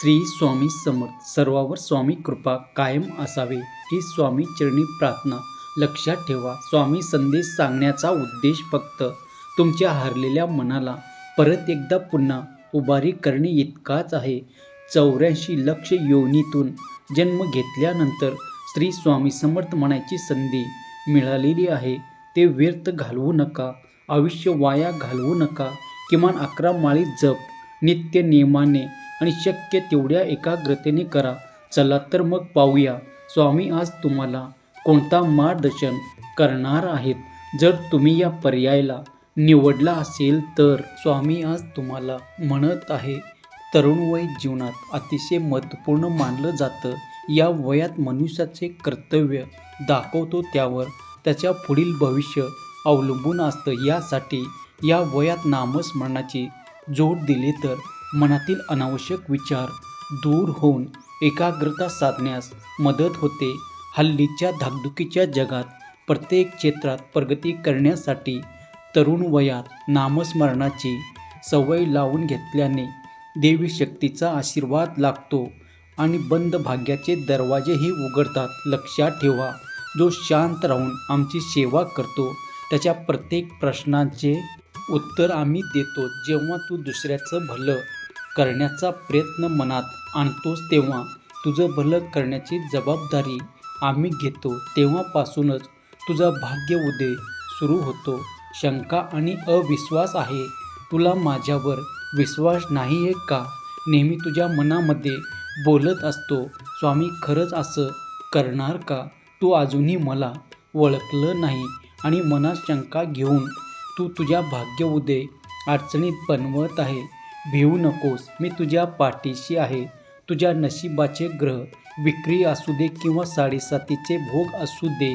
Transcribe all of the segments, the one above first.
श्री स्वामी समर्थ. सर्वावर स्वामी कृपा कायम असावे ही स्वामी चरणी प्रार्थना. लक्षात ठेवा, स्वामी संदेश सांगण्याचा उद्देश फक्त तुमच्या हरलेल्या मनाला परत एकदा पुन्हा उभारी करणे इतकाच आहे. 84 लक्ष योनीतून जन्म घेतल्यानंतर श्री स्वामी समर्थ म्हणायची संधी मिळालेली आहे. ते व्यर्थ घालवू नका, आयुष्य वाया घालवू नका. किमान 11 माळी जप नित्य नियमाने आणि शक्य तेवढ्या एकाग्रतेने करा. चला तर मग पाहूया स्वामी आज तुम्हाला कोणता मार्गदर्शन करणार आहेत. जर तुम्ही या पर्यायाला निवडला असेल तर स्वामी आज तुम्हाला म्हणत आहे, तरुण वय जीवनात अतिशय महत्त्वपूर्ण मानलं जातं. या वयात मनुष्याचे कर्तव्य दाखवतो त्यावर त्याच्या पुढील भविष्य अवलंबून असतं. यासाठी या वयात नामस्मरणाची जोड दिली तर मनातील अनावश्यक विचार दूर होऊन एकाग्रता साधण्यास मदत होते. हल्लीच्या धाकधुकीच्या जगात प्रत्येक क्षेत्रात प्रगती करण्यासाठी तरुण वयात नामस्मरणाची सवय लावून घेतल्याने देवी शक्तीचा आशीर्वाद लागतो आणि बंद भाग्याचे दरवाजेही उघडतात. लक्षात ठेवा, जो शांत राहून आमची सेवा करतो त्याच्या प्रत्येक प्रश्नाचे उत्तर आम्ही देतो. जेव्हा तू दुसऱ्याचं भलं करण्याचा प्रयत्न मनात आणतोस तेव्हा तुझं भलं करण्याची जबाबदारी आम्ही घेतो. तेव्हापासूनच तुझा भाग्य उदय सुरू होतो. शंका आणि अविश्वास आहे, तुला माझ्यावर विश्वास नाही आहे का? नेहमी तुझ्या मनामध्ये बोलत असतो, स्वामी खरंच असं करणार का? तू अजूनही मला ओळखलं नाही आणि मनात शंका घेऊन तू तुझ्या भाग्य उदय अडचणीत बनवत आहे. भिवू नकोस, मी तुझ्या पाठीशी आहे. तुझ्या नशिबाचे ग्रह विक्री असू दे किंवा 7.5चे भोग असू दे,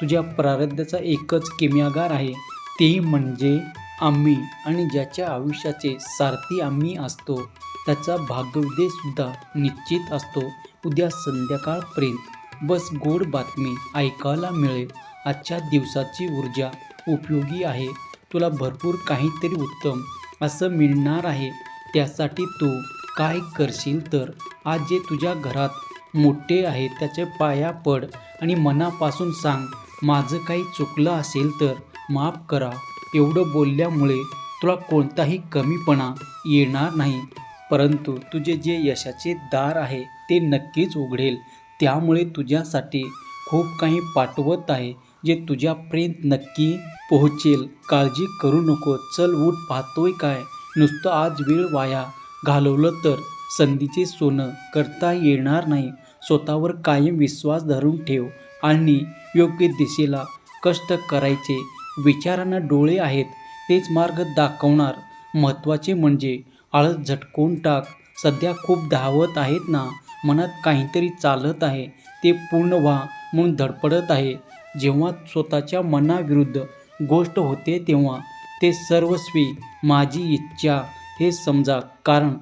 तुझ्या प्रारब्धाचा एकच किमयागार आहे, तेही म्हणजे आम्ही. आणि ज्याच्या आयुष्याचे सारथी आम्ही असतो त्याचा भाग्योदयसुद्धा निश्चित असतो. उद्या संध्याकाळपर्यंत बस गोड बातमी ऐकायला मिळेल. आजच्या दिवसाची ऊर्जा उपयोगी आहे. तुला भरपूर काहीतरी उत्तम असं मिळणार आहे. त्यासाठी तू काय करशील तर आज जे तुझ्या घरात मोठे आहे त्याचे पाया पड आणि मनापासून सांग, माझं काही चुकलं असेल तर माफ करा. एवढं बोलल्यामुळे तुला कोणताही कमीपणा येणार नाही, परंतु तुझे जे यशाचे दार आहे ते नक्कीच उघडेल. त्यामुळे तुझ्यासाठी खूप काही पाठवत आहे जे तुझ्यापर्यंत नक्की पोहोचेल. काळजी करू नको. चल उठ, पाहतोय काय? नुसतं आज वेळ वाया घालवलं तर संधीचे सोनं करता येणार नाही. स्वतःवर कायम विश्वास धरून ठेव आणि योग्य दिशेला कष्ट करायचे. विचारांना डोळे आहेत, तेच मार्ग दाखवणार. महत्त्वाचे म्हणजे आळस झटकून टाक. सध्या खूप धावत आहेत ना, मनात काहीतरी चालत आहे, ते पूर्ण व्हा म्हणून धडपडत आहे. जेव्हा स्वतःच्या मनाविरुद्ध गोष्ट होते तेव्हा ते सर्वस्वी माझी इच्छा हे समजा. कारण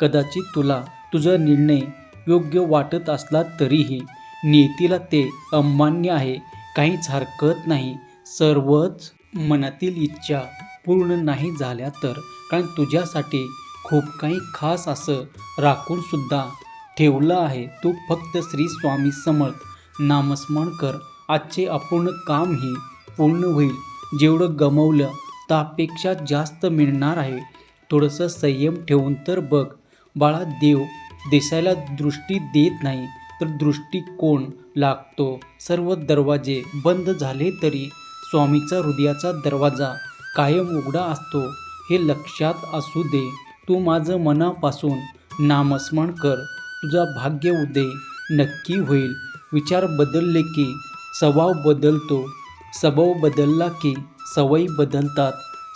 कदाचित तुला तुझा निर्णय योग्य वाटत असला तरीही नियतीला ते अमान्य आहे. काहीच हरकत नाही. सर्वच मनातील इच्छा पूर्ण नाही झाल्या तर, कारण तुझ्यासाठी खूप काही खास असं राखून सुद्धा ठेवलं आहे. तू फक्त श्री स्वामी समर्थ नामस्मरण कर. आजचे अपूर्ण कामही पूर्ण होईल. जेवढं गमवलं त्यापेक्षा जास्त मिळणार आहे. थोडंसं संयम ठेवून तर बघ बाळा. देव दिसायला दृष्टी देत नाही तर दृष्टिकोन लागतो. सर्व दरवाजे बंद झाले तरी स्वामीचा हृदयाचा दरवाजा कायम उघडा असतो, हे लक्षात असू दे. तू माझं मनापासून नामस्मरण कर, तुझा भाग्य उदय नक्की होईल. विचार बदलले की स्वभाव बदलतो, स्वभाव बदलला की सवयी बदलतात,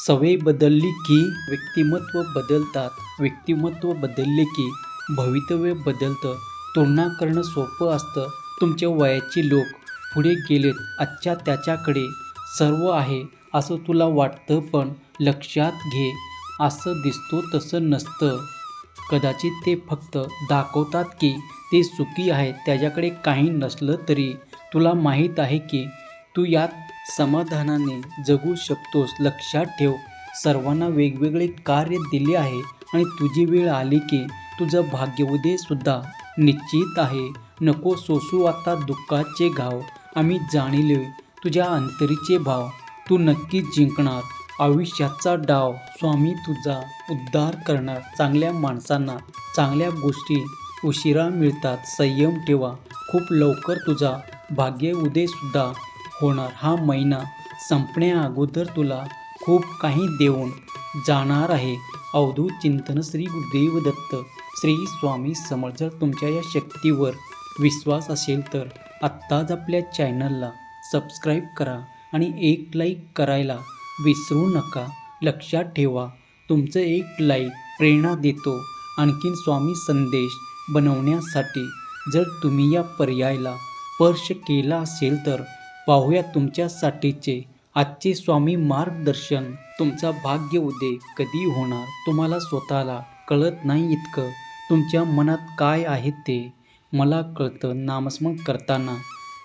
सवयी बदलली की व्यक्तिमत्व बदलतात, व्यक्तिमत्व बदलले की भवितव्य बदलतं. तुलना करणं सोपं असतं. तुमच्या वयाचे लोक पुढे गेलेत, आजच्या त्याच्याकडे सर्व आहे असं तुला वाटतं, पण लक्षात घे, असं दिसतो तसं नसतं. कदाचित ते फक्त दाखवतात की ते सुखी आहे. त्याच्याकडे काही नसलं तरी तुला माहीत आहे की तू यात समाधानाने जगू शकतोस. लक्षात ठेव, सर्वांना वेगवेगळे कार्य दिले आहे आणि तुझी वेळ आली की तुझं भाग्योदय सुद्धा निश्चित आहे. नको सोसू आता दुःखाचे घाव, आम्ही जाणिले तुझ्या अंतरीचे भाव. तू नक्कीच जिंकणार आयुष्याचा डाव. स्वामी तुझा उद्धार करणार. चांगल्या माणसांना चांगल्या गोष्टी उशिरा मिळतात. संयम ठेवा, खूप लवकर तुझा भाग्य उदय सुद्धा होणार. हा महिना संपण्या अगोदर तुला खूप काही देऊन जाणार आहे. अवधूत चिंतन श्री गुरुदेव दत्त श्री स्वामी समर्थ. जर तुमच्या या शक्तीवर विश्वास असेल तर आत्ताच आपल्या चॅनलला सबस्क्राईब करा आणि एक लाईक करायला विसरू नका. लक्षात ठेवा, तुमचं एक लाईक प्रेरणा देतो आणखीन स्वामी संदेश बनवण्यासाठी. जर तुम्ही या पर्यायाला स्पर्श केला असेल तर पाहूया तुमच्यासाठीचे आजचे स्वामी मार्गदर्शन. तुमचा भाग्य उदय कधी होणार तुम्हाला स्वतःला कळत नाही इतकं तुमच्या मनात काय आहे ते मला कळतं. नामस्मरण करताना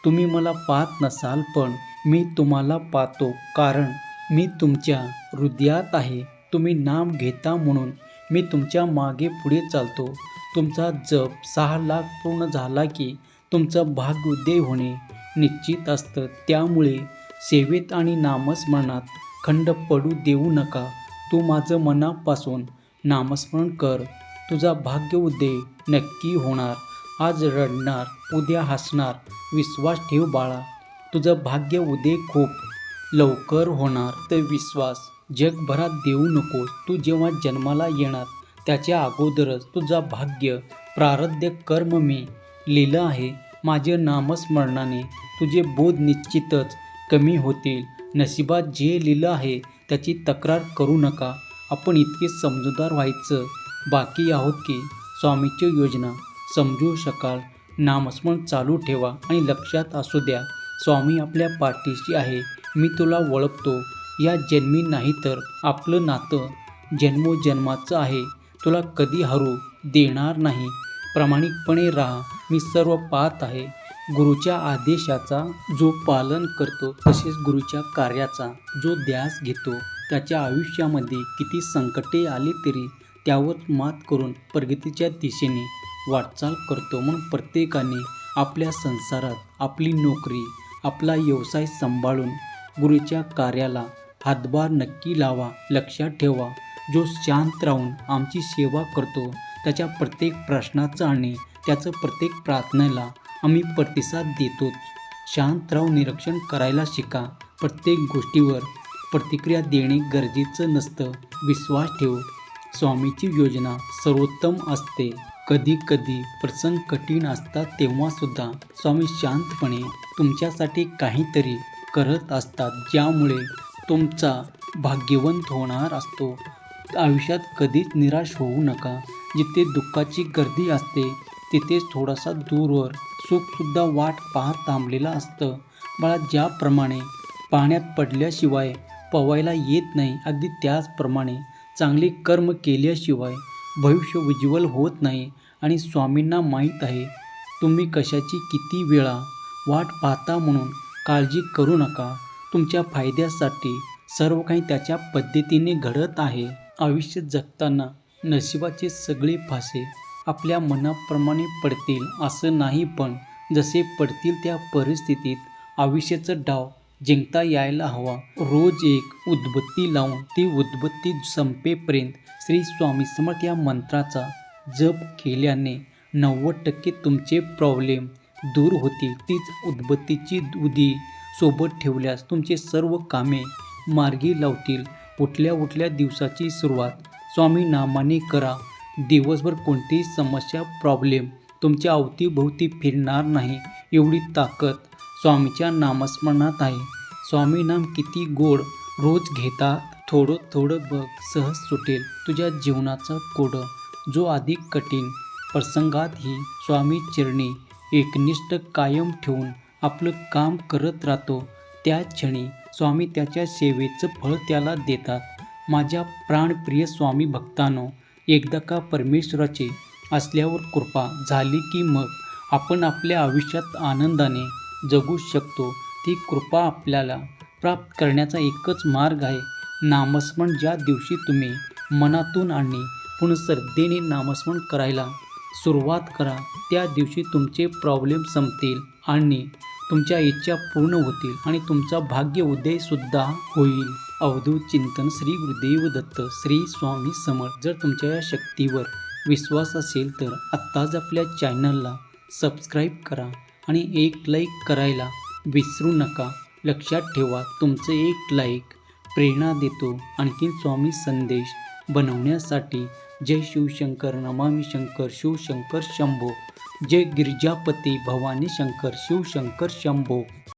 तुम्ही मला पाहत नसाल पण मी तुम्हाला पाहतो, कारण मी तुमच्या हृदयात आहे. तुम्ही नाम घेता म्हणून मी तुमच्या मागे पुढे चालतो. तुमचा जप 6 लाख पूर्ण झाला की तुमचं भाग्य उदय होणे निश्चित असतं. त्यामुळे सेवेत आणि नामस्मरणात खंड पडू देऊ नका. तू माझं मनापासून नामस्मरण कर, तुझा भाग्य उदय नक्की होणार. आज रडणार, उद्या हसणार. विश्वास ठेव बाळा, तुझं भाग्य उदय खूप लवकर होणार. तर विश्वास जगभरात देऊ नकोस. तू जेव्हा जन्माला येणार त्याच्या अगोदरच तुझा भाग्य प्रारब्ध कर्म मी लिहिलं आहे. माझ्या नामस्मरणाने तुझे बोध निश्चितच कमी होतील. नशिबात जे लिहिलं आहे त्याची तक्रार करू नका. आपण इतके समजूतदार व्हायचं बाकी आहोत की स्वामीची योजना समजू शकाल. नामस्मरण चालू ठेवा आणि लक्षात असू द्या, स्वामी आपल्या पाठीशी आहे. मी तुला ओळखतो. या जन्मी नाही तर आपलं नातं जन्मोजन्माचं आहे. तुला कधी हरू देणार नाही. प्रामाणिकपणे राहा. मी सर्व पाहत आहे. गुरुच्या आदेशाचा जो पालन करतो, तसेच गुरुच्या कार्याचा जो ध्यास घेतो, त्याच्या आयुष्यामध्ये किती संकटे आली तरी त्यावर मात करून प्रगतीच्या दिशेने वाटचाल करतो. म्हणून प्रत्येकाने आपल्या संसारात आपली नोकरी, आपला व्यवसाय सांभाळून गुरुच्या कार्याला हातभार नक्की लावा. लक्षात ठेवा, जो शांत राहून आमची सेवा करतो त्याच्या प्रत्येक प्रश्नाचं आणि त्याचं प्रत्येक प्रार्थनेला आम्ही प्रतिसाद देतोच. शांत राहून निरीक्षण करायला शिका. प्रत्येक गोष्टीवर प्रतिक्रिया देणे गरजेचं नसतं. विश्वास ठेव, स्वामीची योजना सर्वोत्तम असते. कधी कधी प्रसंग कठीण असतात तेव्हा सुद्धा स्वामी शांतपणे तुमच्यासाठी काहीतरी करत असतात, ज्यामुळे तुमचा भाग्यवंत होणार असतो. आयुष्यात कधीच निराश होऊ नका. जिथे दुःखाची गर्दी असते तिथेच थोडासा दूरवर सुखसुद्धा वाट पाहत थांबलेलं असतं. बाळा, ज्याप्रमाणे पाण्यात पडल्याशिवाय पोवायला येत नाही, अगदी त्याचप्रमाणे चांगले कर्म केल्याशिवाय भविष्य उज्ज्वल होत नाही. आणि स्वामींना माहीत आहे तुम्ही कशाची किती वेळा वाट पाहता, म्हणून काळजी करू नका. तुमच्या फायद्यासाठी सर्व काही त्याच्या पद्धतीने घडत आहे. आयुष्य जगताना नशिबाचे सगळे फासे आपल्या मनाप्रमाणे पडतील असं नाही, पण जसे पडतील त्या परिस्थितीत आयुष्याचं डाव जिंकता यायला हवा. रोज एक उदबत्ती लावून ती उदबत्ती संपेपर्यंत श्री स्वामी समर्थ या मंत्राचा जप केल्याने 90% तुमचे प्रॉब्लेम दूर होतील. तीच उदबत्तीची उदी सोबत ठेवल्यास तुमचे सर्व कामे मार्गी लावतील. उठल्या उठल्या दिवसाची सुरुवात स्वामी नामाने करा. दिवसभर कोणतीही समस्या प्रॉब्लेम तुमच्या अवतीभोवती फिरणार नाही. एवढी ताकद स्वामीच्या नामस्मरणात आहे. स्वामी नाम किती गोड रोज घेता, थोडं थोडं बघ सहज सुटेल तुझ्या जीवनाचा कोड. जो अधिक कठीण प्रसंगातही स्वामी चरणी एकनिष्ठ कायम ठेवून आपलं काम करत राहतो, त्याच क्षणी स्वामी त्याच्या सेवेचं फळ त्याला देतात. माझ्या प्राणप्रिय स्वामी भक्तांनो, एकदा का परमेश्वराची असल्यावर कृपा झाली की मग आपण आपल्या आयुष्यात आनंदाने जगू शकतो. ती कृपा आपल्याला प्राप्त करण्याचा एकच मार्ग आहे नामस्मरण. ज्या दिवशी तुम्ही मनातून आणि पुन्हा श्रद्धेने नामस्मरण करायला सुरुवात करा. त्या दिवशी तुमचे प्रॉब्लेम संपतील आणि तुमच्या इच्छा पूर्ण होतील आणि तुमचा भाग्य उदयसुद्धा होईल. अवधूत चिंतन श्री गुरुदेव दत्त श्री स्वामी समर्थ. जर तुमच्या या शक्तीवर विश्वास असेल तर आत्ताच आपल्या चॅनलला सबस्क्राईब करा आणि एक लाईक करायला विसरू नका. लक्षात ठेवा, तुमचं एक लाईक प्रेरणा देतो आणखीन स्वामी संदेश बनवण्यासाठी. जय शिवशंकर, नमामि शंकर, शिवशंकर शंभो. जय गिरिजापती भवानी शंकर, शिवशंकर शंभो.